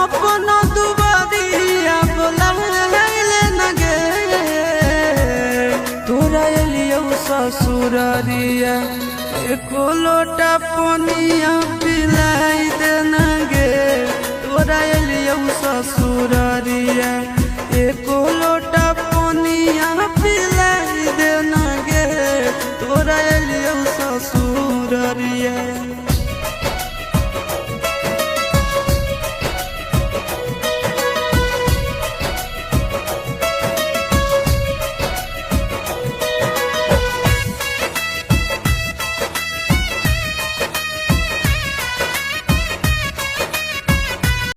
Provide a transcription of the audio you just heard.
अपन दुबारिया बोलाइले न गे तोरा एलियो ससुरारिया एको लोटा पनिया पिलाई दे न गे तोरा एलियो ससुर